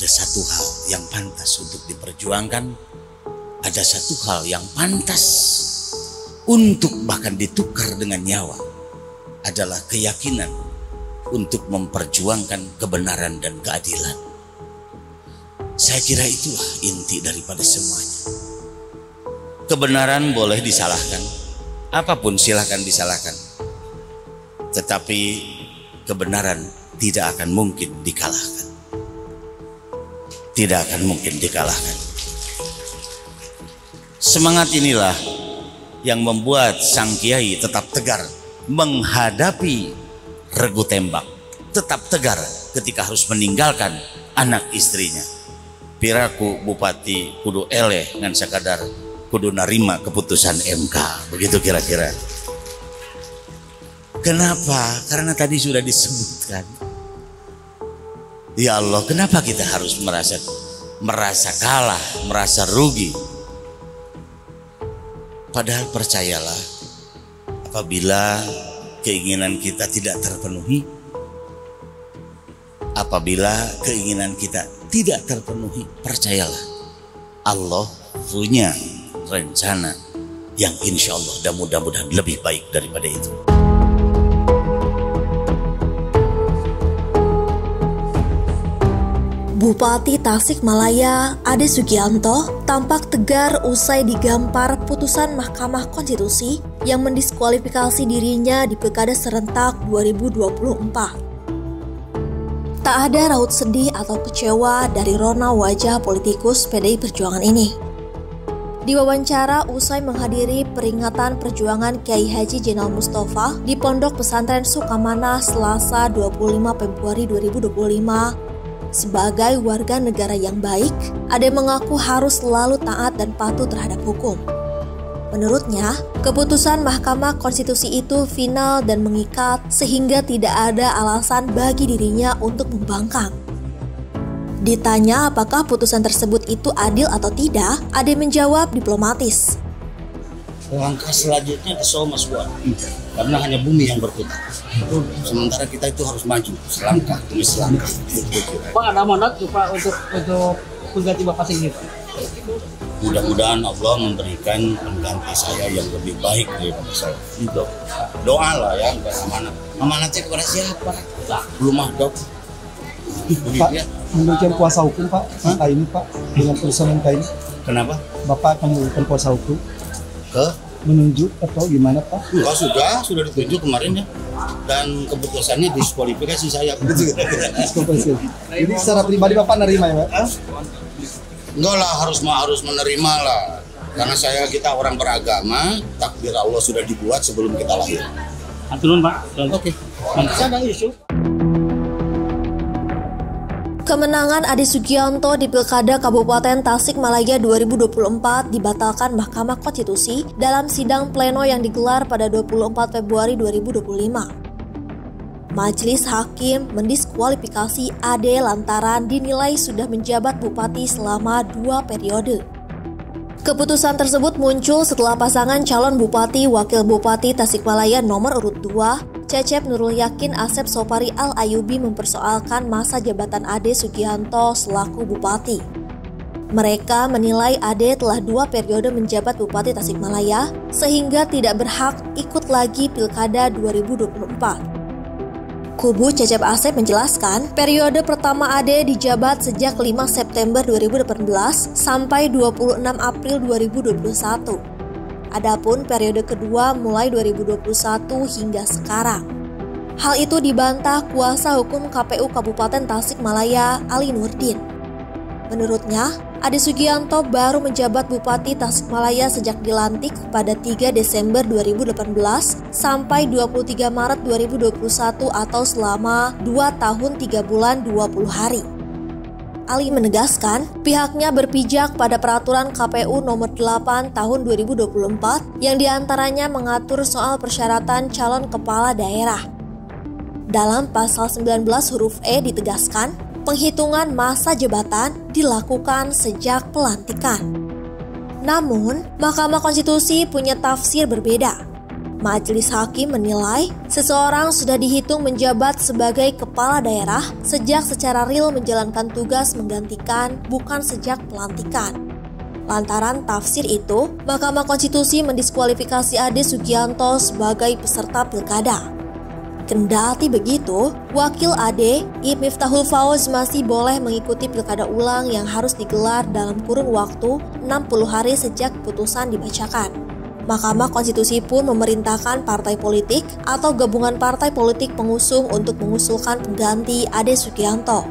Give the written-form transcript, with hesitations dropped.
ada satu hal yang pantas untuk diperjuangkan, ada satu hal yang pantas untuk bahkan ditukar dengan nyawa, adalah keyakinan untuk memperjuangkan kebenaran dan keadilan. Saya kira itulah inti daripada semuanya. Kebenaran boleh disalahkan, apapun silahkan disalahkan, tetapi kebenaran tidak akan mungkin dikalahkan. Tidak akan mungkin dikalahkan. Semangat inilah yang membuat sang kiai tetap tegar menghadapi regu tembak, tetap tegar ketika harus meninggalkan anak istrinya. Piraku bupati kudu eleh ngan sakadar kudu narima keputusan MK, begitu kira-kira. Kenapa? Karena tadi sudah disebutkan. Ya Allah, kenapa kita harus merasa kalah, merasa rugi? Padahal percayalah, apabila keinginan kita tidak terpenuhi, percayalah, Allah punya rencana yang insya Allah dan mudah-mudahan lebih baik daripada itu. Bupati Tasikmalaya Ade Sugianto tampak tegar usai digampar putusan Mahkamah Konstitusi yang mendiskualifikasi dirinya di Pilkada serentak 2024. Tak ada raut sedih atau kecewa dari rona wajah politikus PDI Perjuangan ini. Diwawancara usai menghadiri peringatan perjuangan Kiai Haji Zainal Mustafa di Pondok Pesantren Sukamana Selasa 25 Februari 2025, sebagai warga negara yang baik, Ade mengaku harus selalu taat dan patuh terhadap hukum. Menurutnya, keputusan Mahkamah Konstitusi itu final dan mengikat sehingga tidak ada alasan bagi dirinya untuk membangkang. Ditanya apakah putusan tersebut itu adil atau tidak, Ade menjawab diplomatis. Langkah selanjutnya ke Solo Mas Buat, karena hanya bumi yang berputar. Sementara kita itu harus maju selangkah demi selangkah. Pak, ada amanat Pak untuk pengganti Bapak ini, Pak? Mudah-mudahan Allah memberikan pengganti saya yang lebih baik daripada saya. Doa lah ya, amanat. Amanatnya kepada siapa? Belum ada. Pak, memberikan kuasa hukum Pak, ini Pak, dengan putusan MK ini. Kenapa? Bapak akan memberikan kuasa hukum menunjuk atau gimana Pak? Sudah ditunjuk kemarin ya, dan keputusannya diskualifikasi saya. Jadi secara pribadi Bapak nerima ya Pak? Enggak lah, harus menerima lah, karena kita orang beragama, takdir Allah sudah dibuat sebelum kita lahir. Aturun Pak. Oke. Ada isu. Kemenangan Ade Sugianto di Pilkada Kabupaten Tasikmalaya 2024 dibatalkan Mahkamah Konstitusi dalam sidang pleno yang digelar pada 24 Februari 2025. Majelis Hakim mendiskualifikasi Ade lantaran dinilai sudah menjabat bupati selama 2 periode. Keputusan tersebut muncul setelah pasangan calon bupati wakil bupati Tasikmalaya nomor urut 2, Cecep Nurul Yakin Asep Sopari Al-Ayubi mempersoalkan masa jabatan Ade Sugianto selaku bupati. Mereka menilai Ade telah 2 periode menjabat Bupati Tasikmalaya sehingga tidak berhak ikut lagi Pilkada 2024. Kubu Cecep Asep menjelaskan, periode pertama Ade dijabat sejak 5 September 2018 sampai 26 April 2021. Adapun periode kedua mulai 2021 hingga sekarang. Hal itu dibantah kuasa hukum KPU Kabupaten Tasikmalaya Ali Nurdin. Menurutnya, Ade Sugianto baru menjabat Bupati Tasikmalaya sejak dilantik pada 3 Desember 2018 sampai 23 Maret 2021 atau selama 2 tahun 3 bulan 20 hari. Ali menegaskan, pihaknya berpijak pada peraturan KPU nomor 8 tahun 2024 yang diantaranya mengatur soal persyaratan calon kepala daerah. Dalam pasal 19 huruf E ditegaskan, penghitungan masa jabatan dilakukan sejak pelantikan. Namun, Mahkamah Konstitusi punya tafsir berbeda. Majelis Hakim menilai seseorang sudah dihitung menjabat sebagai kepala daerah sejak secara real menjalankan tugas menggantikan, bukan sejak pelantikan. Lantaran tafsir itu, Mahkamah Konstitusi mendiskualifikasi Ade Sugianto sebagai peserta pilkada. Kendati begitu, Wakil Ade, I Miftahul Fauzi masih boleh mengikuti pilkada ulang yang harus digelar dalam kurun waktu 60 hari sejak putusan dibacakan. Mahkamah Konstitusi pun memerintahkan partai politik atau gabungan partai politik pengusung untuk mengusulkan pengganti Ade Sugianto.